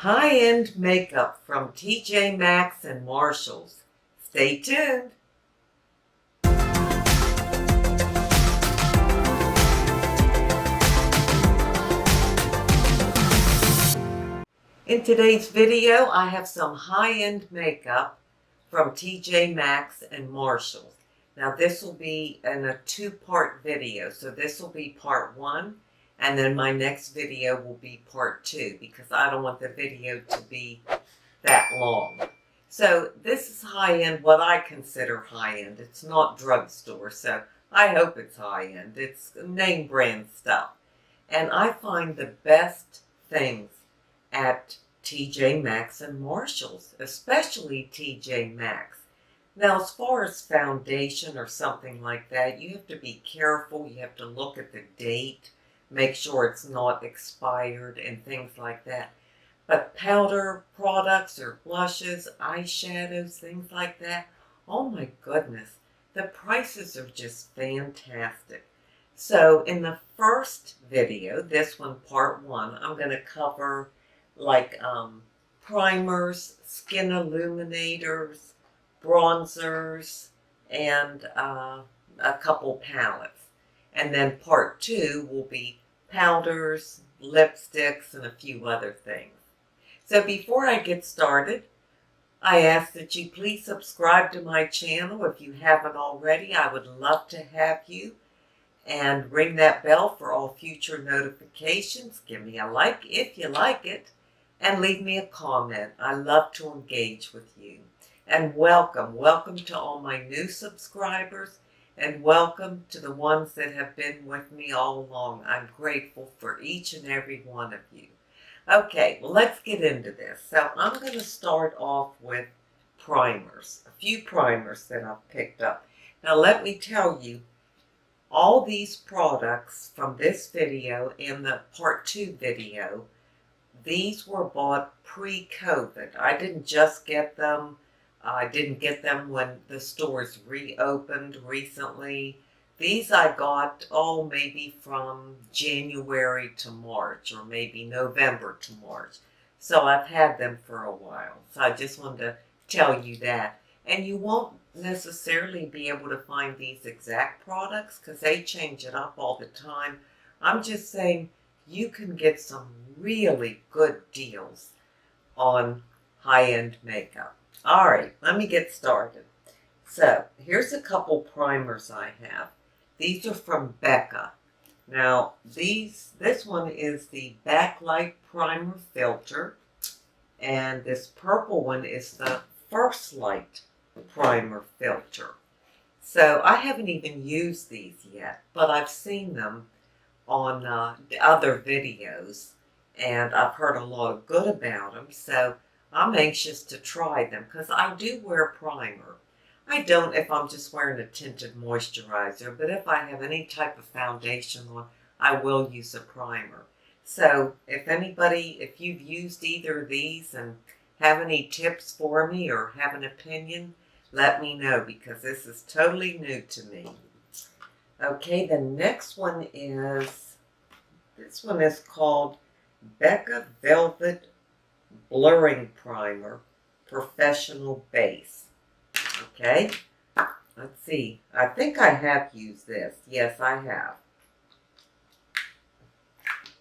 High-end makeup from TJ Maxx and Marshalls. Stay tuned. In today's video, I have some high-end makeup from TJ Maxx and Marshalls. Now this will be in a two-part video, so this will be part one, and then my next video will be part two, because I don't want the video to be that long. So this is high-end, what I consider high-end. It's not drugstore, so I hope it's high-end. It's name brand stuff. And I find the best things at TJ Maxx and Marshalls, especially TJ Maxx. Now, as far as foundation or something like that, you have to be careful. You have to look at the date, make sure it's not expired and things like that. But powder products or blushes, eyeshadows, things like that, oh my goodness, the prices are just fantastic. So in the first video, this one, part one, I'm going to cover like primers, skin illuminators, bronzers, and a couple palettes. And then part two will be powders, lipsticks, and a few other things. So before I get started, I ask that you please subscribe to my channel if you haven't already. I would love to have you. And ring that bell for all future notifications. Give me a like if you like it. And leave me a comment. I love to engage with you. And welcome to all my new subscribers. And welcome to the ones that have been with me all along. I'm grateful for each and every one of you. Okay, well, let's get into this. So I'm going to start off with primers. A few primers that I've picked up. Now let me tell you, all these products from this video and the part two video, these were bought pre-COVID. I didn't just get them. I didn't get them when the stores reopened recently. These I got, maybe from January to March, or maybe November to March. So I've had them for a while. So I just wanted to tell you that. And you won't necessarily be able to find these exact products because they change it up all the time. I'm just saying you can get some really good deals on high-end makeup. All right, let me get started. So here's a couple primers I have. These are from Becca. Now this one is the Backlight Primer Filter, and this purple one is the First Light Primer Filter. So I haven't even used these yet, but I've seen them on other videos, and I've heard a lot of good about them, so I'm anxious to try them because I do wear primer. I don't if I'm just wearing a tinted moisturizer, but if I have any type of foundation on, I will use a primer. So if you've used either of these and have any tips for me or have an opinion, let me know because this is totally new to me. Okay, the next one is, this one is called Becca Velvet Blurring Primer Professional Base. Okay, let's see. I think I have used this. Yes, I have.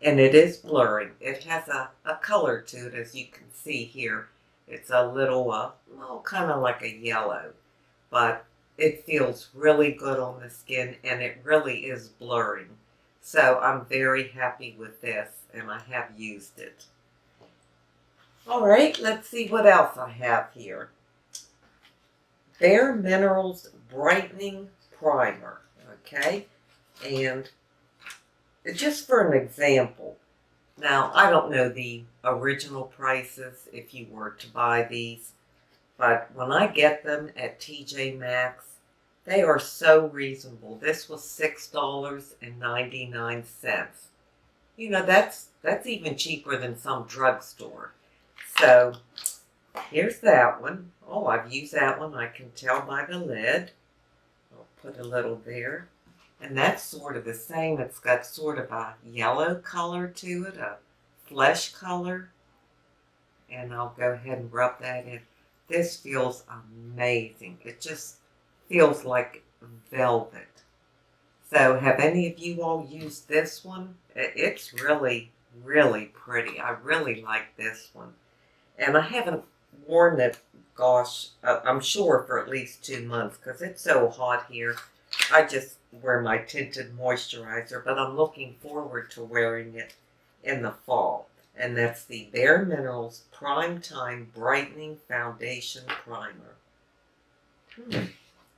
And it is blurring. It has a color to it, as you can see here. It's a little, kind of like a yellow, but it feels really good on the skin, and it really is blurring. So I'm very happy with this, and I have used it. All right, let's see what else I have here. Bare Minerals Brightening Primer, okay? And just for an example, now I don't know the original prices if you were to buy these, but when I get them at TJ Maxx, they are so reasonable. This was $6.99. You know, that's even cheaper than some drugstore. So here's that one. Oh, I've used that one. I can tell by the lid. I'll put a little there. And that's sort of the same. It's got sort of a yellow color to it, a flesh color. and I'll go ahead and rub that in. This feels amazing. It just feels like velvet. So have any of you all used this one? It's really, really pretty. I really like this one. And I haven't worn it, gosh, I'm sure for at least 2 months because it's so hot here. I just wear my tinted moisturizer, but I'm looking forward to wearing it in the fall. And that's the Bare Minerals Prime Time Brightening Foundation Primer.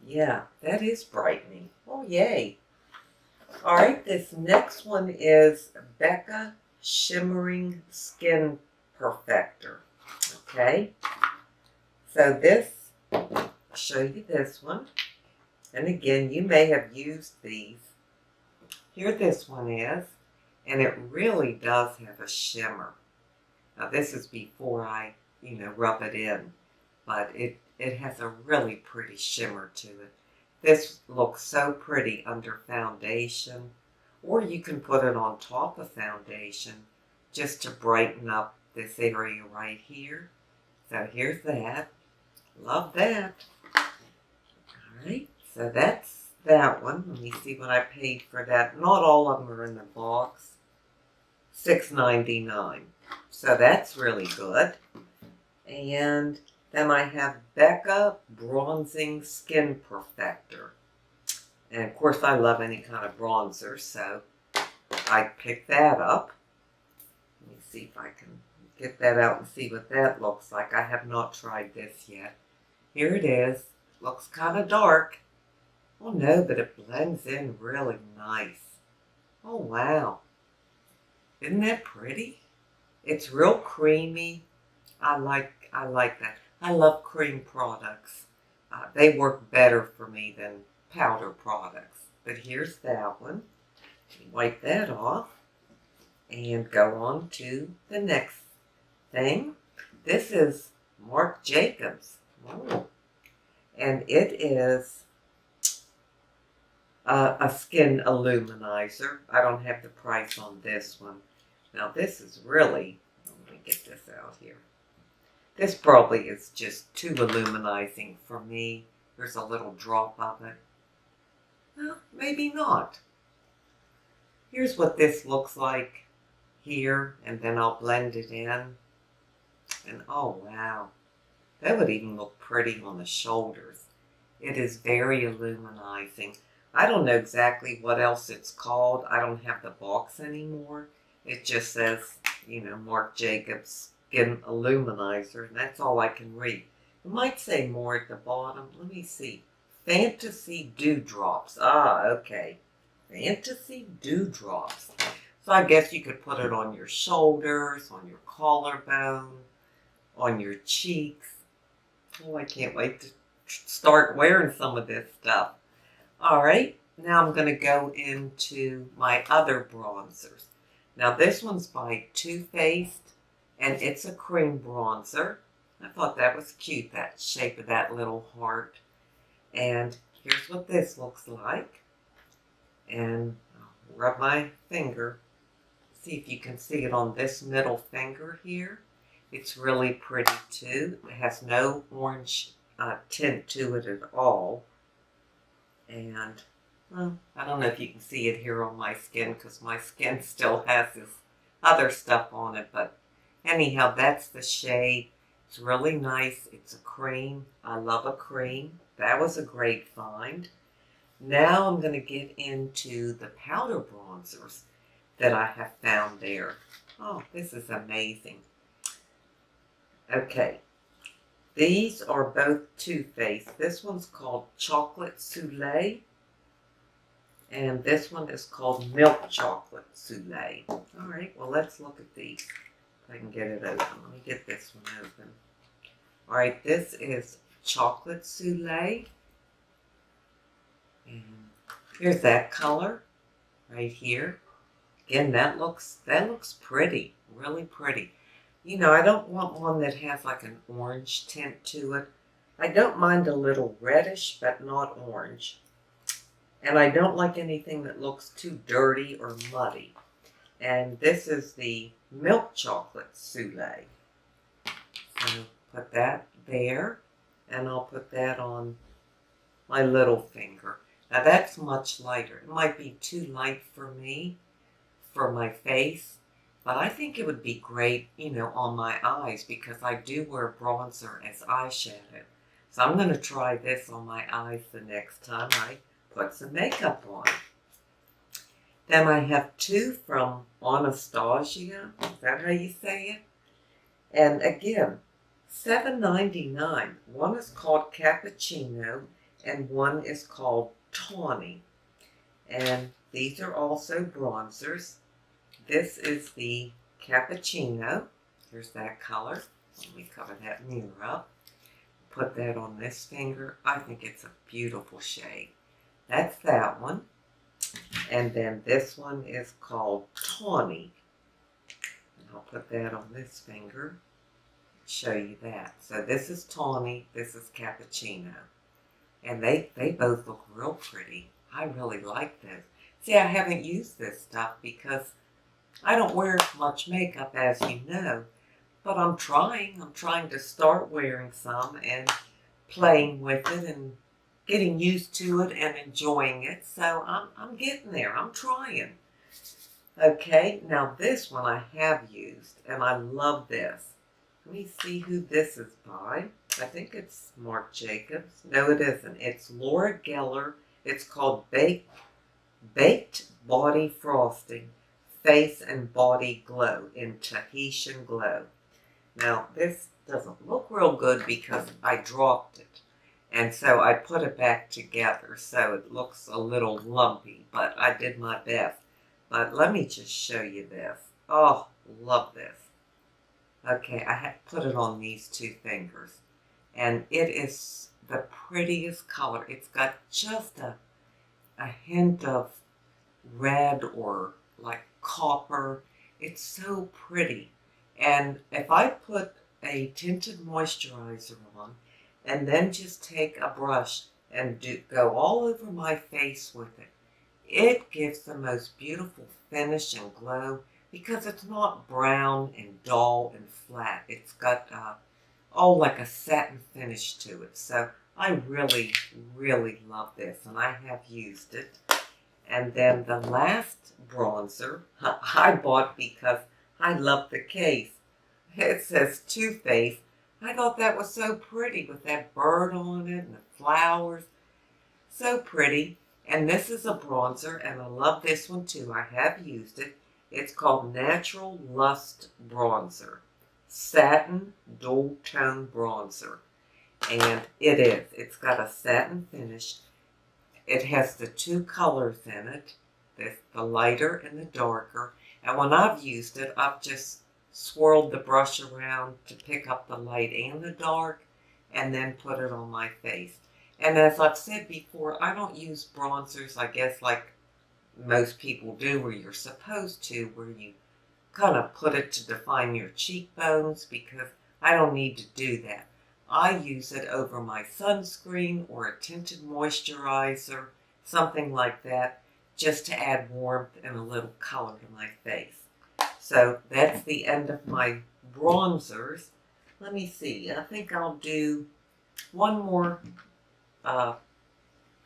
Yeah, that is brightening. Oh, yay. All right, this next one is Becca Shimmering Skin Perfector. Okay, so this, I'll show you this one. And again, you may have used these. Here this one is, and it really does have a shimmer. Now this is before I, rub it in, but it has a really pretty shimmer to it. This looks so pretty under foundation, or you can put it on top of foundation just to brighten up this area right here. So here's that. Love that. All right, so that's that one. Let me see what I paid for that. Not all of them are in the box. $6.99. So that's really good. And then I have Becca Bronzing Skin Perfector. And of course I love any kind of bronzer, so I picked that up. Let me see if I can get that out and see what that looks like. I have not tried this yet. Here it is. Looks kind of dark. Oh no, but it blends in really nice. Oh wow. Isn't that pretty? It's real creamy. I like that. I love cream products. They work better for me than powder products. But here's that one. Wipe that off and go on to the next thing. This is Marc Jacobs. Oh. And it is a skin illuminizer. I don't have the price on this one. Now this is really, let me get this out here. This probably is just too illuminizing for me. There's a little drop of it. Well, maybe not. Here's what this looks like here, and then I'll blend it in. And oh wow, that would even look pretty on the shoulders. It is very illuminizing. I don't know exactly what else it's called. I don't have the box anymore. It just says, Marc Jacobs Skin Illuminizer, and that's all I can read. It might say more at the bottom. Let me see. Fantasy Dewdrops. Ah, okay. Fantasy Dewdrops. So I guess you could put it on your shoulders, on your collarbone, on your cheeks. Oh, I can't wait to start wearing some of this stuff. All right, now I'm going to go into my other bronzers. Now this one's by Too Faced, and it's a cream bronzer. I thought that was cute, that shape of that little heart. And here's what this looks like. And I'll rub my finger. See if you can see it on this middle finger here. It's really pretty too. It has no orange tint to it at all. And well, I don't know if you can see it here on my skin because my skin still has this other stuff on it. But anyhow, that's the shade. It's really nice. It's a cream. I love a cream. That was a great find. Now I'm going to get into the powder bronzers that I have found there. Oh, this is amazing. Okay. These are both Too Faced. This one's called Chocolate Soleil. And this one is called Milk Chocolate Soleil. All right, well, let's look at these. If I can get it open. Let me get this one open. All right, this is Chocolate Soleil. And here's that color right here. Again, that looks pretty, really pretty. I don't want one that has like an orange tint to it. I don't mind a little reddish, but not orange. And I don't like anything that looks too dirty or muddy. And this is the Milk Chocolate Soleil. So put that there, and I'll put that on my little finger. Now that's much lighter. It might be too light for me, for my face, but I think it would be great, you know, on my eyes because I do wear bronzer as eyeshadow. So I'm going to try this on my eyes the next time I put some makeup on. Then I have two from Anastasia. Is that how you say it? And again, $7.99. One is called Cappuccino and one is called Tawny. And these are also bronzers. This is the Cappuccino. Here's that color. Let me cover that mirror up. Put that on this finger. I think it's a beautiful shade. That's that one. And then this one is called Tawny. And I'll put that on this finger. Show you that. So this is Tawny. This is Cappuccino. And they both look real pretty. I really like this. See, I haven't used this stuff because I don't wear much makeup, as you know. But I'm trying. I'm trying to start wearing some and playing with it and getting used to it and enjoying it. So I'm getting there. I'm trying. Okay, now this one I have used, and I love this. Let me see who this is by. I think it's Marc Jacobs. No, it isn't. It's Laura Geller. It's called Baked Body Frosting, Face and Body Glow in Tahitian Glow. Now, this doesn't look real good because I dropped it. And so I put it back together, so it looks a little lumpy, but I did my best. But let me just show you this. Oh, love this. Okay, I had put it on these two fingers. And it is the prettiest color. It's got just a hint of red or like copper. It's so pretty. And if I put a tinted moisturizer on and then just take a brush and go all over my face with it, it gives the most beautiful finish and glow because it's not brown and dull and flat. It's got like a satin finish to it. So I really, really love this, and I have used it. And then the last bronzer I bought because I love the case. It says Too Faced. I thought that was so pretty with that bird on it and the flowers. So pretty. And this is a bronzer, and I love this one too. I have used it. It's called Natural Lust Bronzer. Satin Dual Tone Bronzer. And it is. It's got a satin finish. It has the two colors in it. The lighter and the darker. And when I've used it, I've just swirled the brush around to pick up the light and the dark and then put it on my face. And as I've said before, I don't use bronzers, I guess, like most people do, where you're supposed to, where you kind of put it to define your cheekbones, because I don't need to do that. I use it over my sunscreen or a tinted moisturizer, something like that, just to add warmth and a little color to my face. So that's the end of my bronzers. Let me see. I think I'll do one more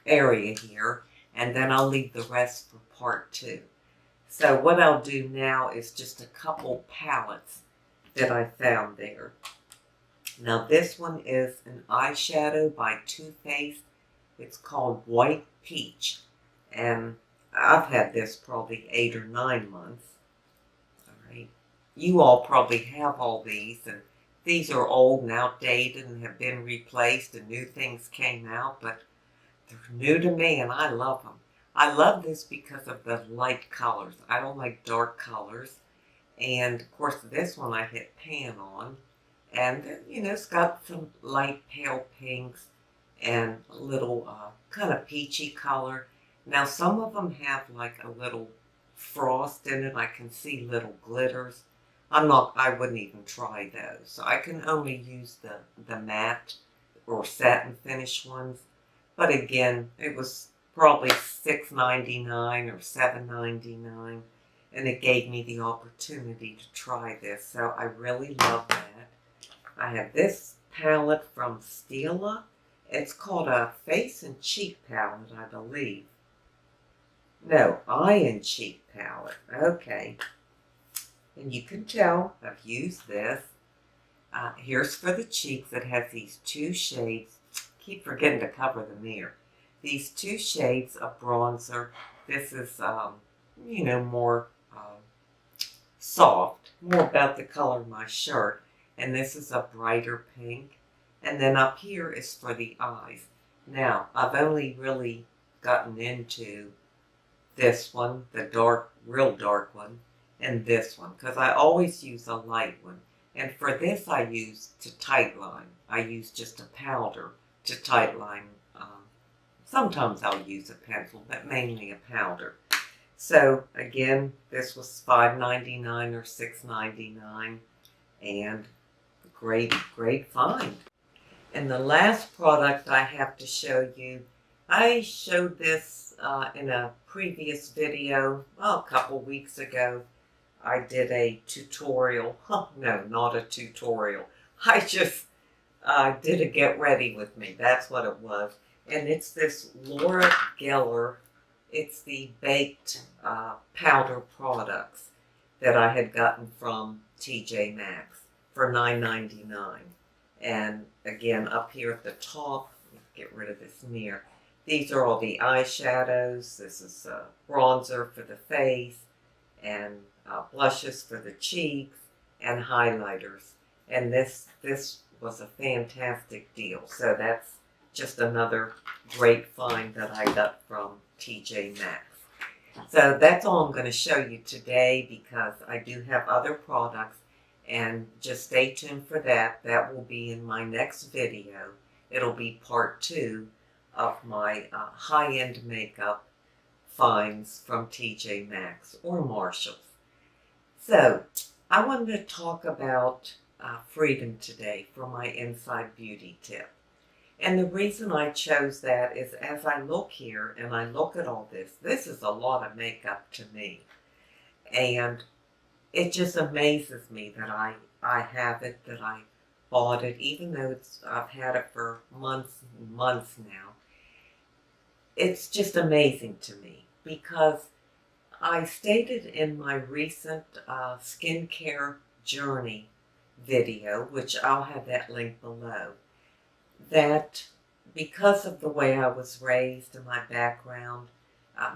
area here, and then I'll leave the rest for part 2. So what I'll do now is just a couple palettes that I found there. Now this one is an eyeshadow by Too Faced. It's called White Peach, and I've had this probably 8 or 9 months. Alright, you all probably have all these, and these are old and outdated and have been replaced and new things came out, but they're new to me and I love them. I love this because of the light colors. I don't like dark colors. And of course this one I hit pan on, and you know, it's got some light pale pinks and a little kind of peachy color. Now some of them have like a little frost in it. I can see little glitters. I wouldn't even try those. So I can only use the matte or satin finish ones. But again, it was probably $6.99 or $7.99, and it gave me the opportunity to try this. So I really love that. I have this palette from Stila. It's called a face and cheek palette, I believe. No, eye and cheek palette. Okay. And you can tell I've used this. Here's for the cheeks. It has these two shades. Keep forgetting to cover the mirror. These two shades of bronzer. This is, more soft, more about the color of my shirt. And this is a brighter pink. And then up here is for the eyes. Now, I've only really gotten into this one, the dark, real dark one, and this one, because I always use a light one. And for this, I use to tightline. I use just a powder to tightline. Sometimes I'll use a pencil, but mainly a powder. So again, this was $5.99 or $6.99, and great find. And the last product I have to show you, I showed this in a previous video, a couple weeks ago. I did a tutorial. No, not a tutorial. I just did a get ready with me. That's what it was. And it's this Laura Geller. It's the baked powder products that I had gotten from TJ Maxx for $9.99. And again, up here at the top, get rid of this mirror. These are all the eyeshadows. This is bronzer for the face, and blushes for the cheeks, and highlighters. And this was a fantastic deal. So that's just another great find that I got from TJ Maxx. So that's all I'm going to show you today, because I do have other products, and just stay tuned for that. That will be in my next video. It'll be part 2 of my high-end makeup finds from TJ Maxx or Marshalls. So I wanted to talk about freedom today for my inside beauty tip. And the reason I chose that is, as I look here and I look at all this is a lot of makeup to me. And it just amazes me that I have it, that I bought it, even though I've had it for months and months now. It's just amazing to me, because I stated in my recent skincare journey video, which I'll have that link below, that because of the way I was raised and my background,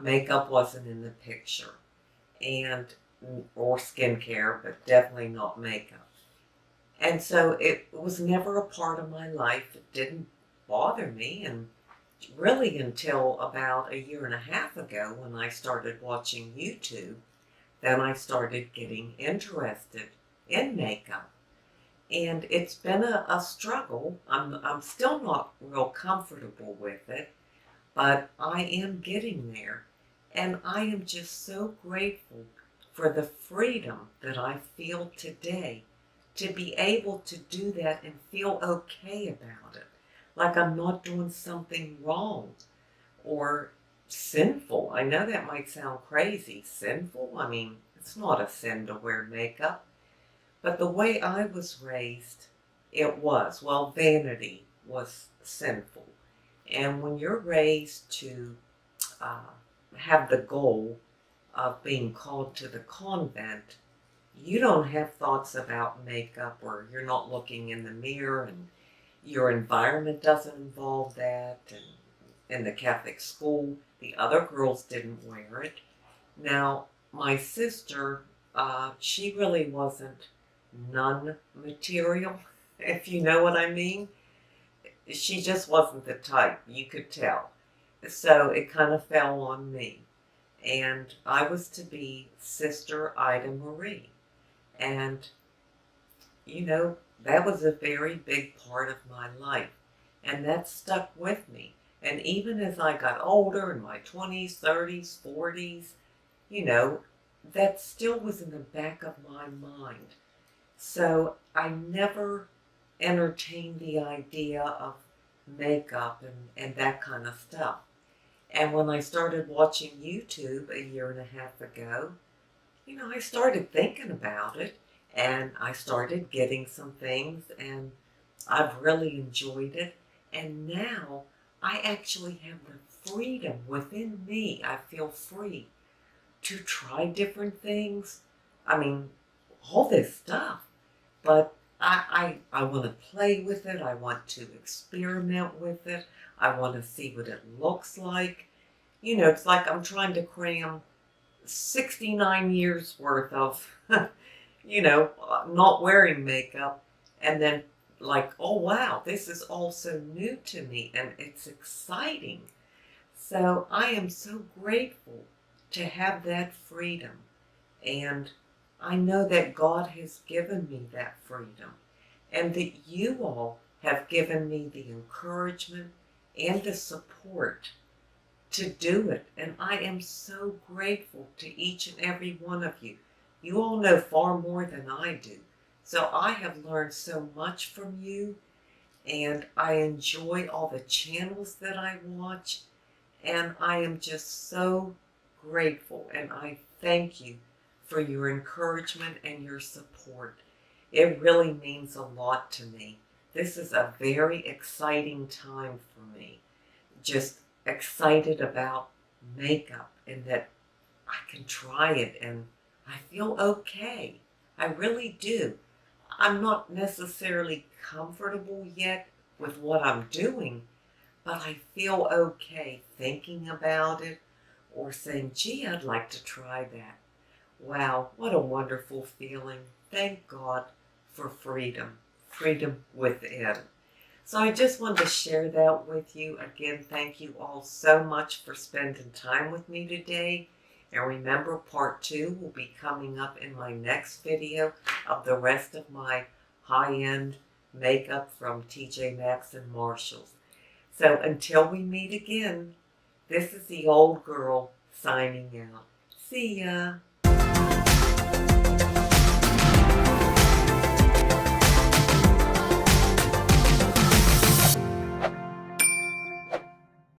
makeup wasn't in the picture, or skincare, but definitely not makeup. And so it was never a part of my life. It didn't bother me, and really until about a year and a half ago, when I started watching YouTube, then I started getting interested in makeup. And it's been a struggle. I'm still not real comfortable with it, but I am getting there. And I am just so grateful for the freedom that I feel today to be able to do that and feel okay about it. Like I'm not doing something wrong or sinful. I know that might sound crazy. Sinful? I mean, it's not a sin to wear makeup. But the way I was raised, it was. Well, vanity was sinful. And when you're raised to have the goal of being called to the convent, you don't have thoughts about makeup, or you're not looking in the mirror, and your environment doesn't involve that. And in the Catholic school, the other girls didn't wear it. Now, my sister, she really wasn't nun material, if you know what I mean. She just wasn't the type, you could tell. So it kind of fell on me. And I was to be Sister Ida Marie. And, that was a very big part of my life. And that stuck with me. And even as I got older, in my 20s, 30s, 40s, that still was in the back of my mind. So I never entertained the idea of makeup and that kind of stuff. And when I started watching YouTube a year and a half ago, I started thinking about it. And I started getting some things, and I've really enjoyed it. And now I actually have the freedom within me. I feel free to try different things. I mean, all this stuff. But I want to play with it. I want to experiment with it. I want to see what it looks like. You know, it's like I'm trying to cram 69 years worth of, not wearing makeup, and then like, oh wow, this is all so new to me and it's exciting. So I am so grateful to have that freedom. And I know that God has given me that freedom, and that you all have given me the encouragement and the support to do it. And I am so grateful to each and every one of you. You all know far more than I do. So I have learned so much from you, and I enjoy all the channels that I watch, and I am just so grateful, and I thank you for your encouragement and your support. It really means a lot to me. This is a very exciting time for me. Just excited about makeup, and that I can try it and I feel okay. I really do. I'm not necessarily comfortable yet with what I'm doing, but I feel okay thinking about it or saying, gee, I'd like to try that. Wow, what a wonderful feeling. Thank God for freedom, freedom within. So I just wanted to share that with you. Again, thank you all so much for spending time with me today. And remember, part 2 will be coming up in my next video of the rest of my high-end makeup from TJ Maxx and Marshalls. So until we meet again, this is the old girl signing out. See ya.